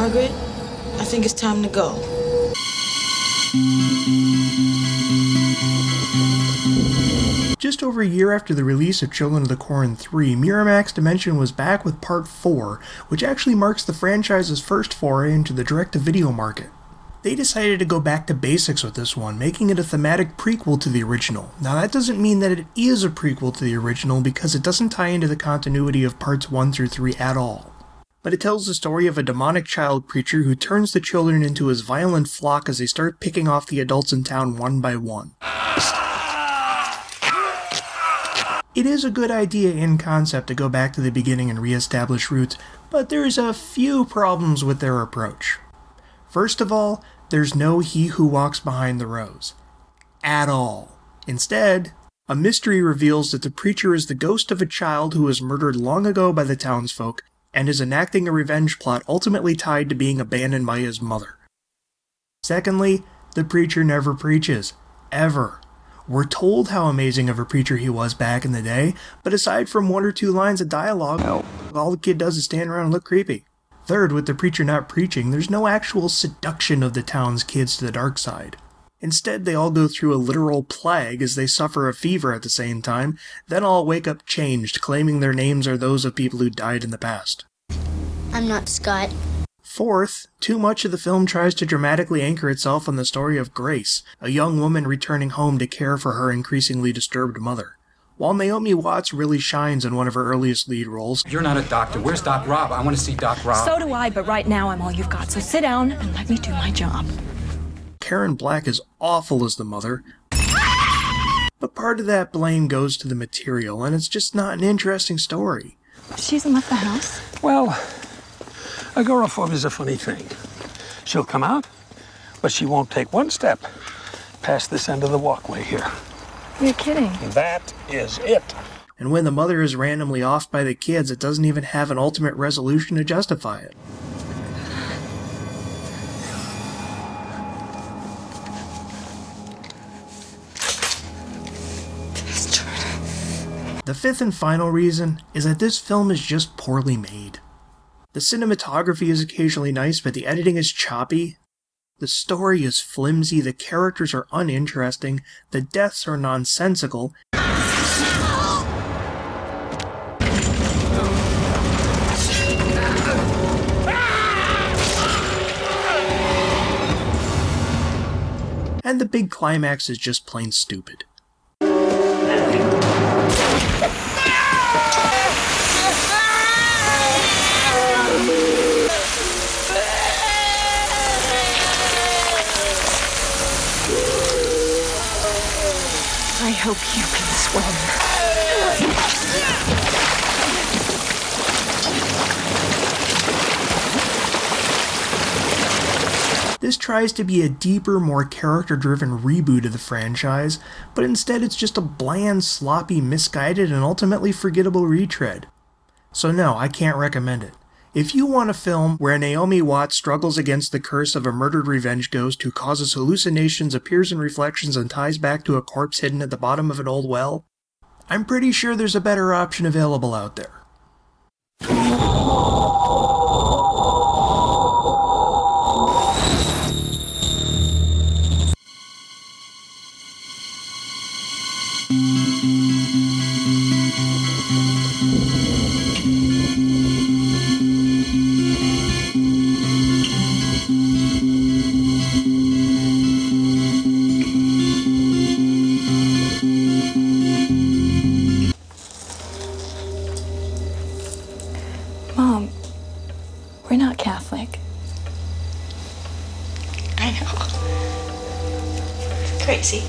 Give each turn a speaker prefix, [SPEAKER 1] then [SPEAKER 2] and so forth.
[SPEAKER 1] Margaret, I think it's time to go.
[SPEAKER 2] Just over a year after the release of Children of the Corn 3, Miramax Dimension was back with Part 4, which actually marks the franchise's first foray into the direct-to-video market. They decided to go back to basics with this one, making it a thematic prequel to the original. Now that doesn't mean that it is a prequel to the original, because it doesn't tie into the continuity of Parts 1 through 3 at all. But it tells the story of a demonic child preacher who turns the children into his violent flock as they start picking off the adults in town one by one. It is a good idea in concept to go back to the beginning and re-establish roots, but there's a few problems with their approach. First of all, there's no He Who Walks Behind the Rose. At all. Instead, a mystery reveals that the preacher is the ghost of a child who was murdered long ago by the townsfolk and is enacting a revenge plot ultimately tied to being abandoned by his mother. Secondly, the preacher never preaches. Ever. We're told how amazing of a preacher he was back in the day, but aside from 1 or 2 lines of dialogue, all the kid does is stand around and look creepy. Third, with the preacher not preaching, there's no actual seduction of the town's kids to the dark side. Instead, they all go through a literal plague as they suffer a fever at the same time, then all wake up changed, claiming their names are those of people who died in the past.
[SPEAKER 3] I'm not Scott.
[SPEAKER 2] Fourth, too much of the film tries to dramatically anchor itself on the story of Grace, a young woman returning home to care for her increasingly disturbed mother. While Naomi Watts really shines in one of her earliest lead roles...
[SPEAKER 4] You're not a doctor. Where's Doc Rob? I want to see Doc Rob.
[SPEAKER 5] So do I, but right now I'm all you've got, so sit down and let me do my job.
[SPEAKER 2] Karen Black is awful as the mother, but part of that blame goes to the material, and it's just not an interesting story.
[SPEAKER 5] She hasn't left the house?
[SPEAKER 6] Well, agoraphobe is a funny thing. She'll come out, but she won't take one step past this end of the walkway here.
[SPEAKER 5] You're kidding.
[SPEAKER 6] That is it.
[SPEAKER 2] And when the mother is randomly off by the kids, it doesn't even have an ultimate resolution to justify it. The fifth and final reason is that this film is just poorly made. The cinematography is occasionally nice, but the editing is choppy. The story is flimsy, the characters are uninteresting, the deaths are nonsensical, and the big climax is just plain stupid.
[SPEAKER 5] I hope you can swim.
[SPEAKER 2] This tries to be a deeper, more character-driven reboot of the franchise, but instead it's just a bland, sloppy, misguided, and ultimately forgettable retread. So no, I can't recommend it. If you want a film where Naomi Watts struggles against the curse of a murdered revenge ghost who causes hallucinations, appears in reflections, and ties back to a corpse hidden at the bottom of an old well, I'm pretty sure there's a better option available out there.
[SPEAKER 5] Mom, we're not Catholic.
[SPEAKER 1] I know. Crazy.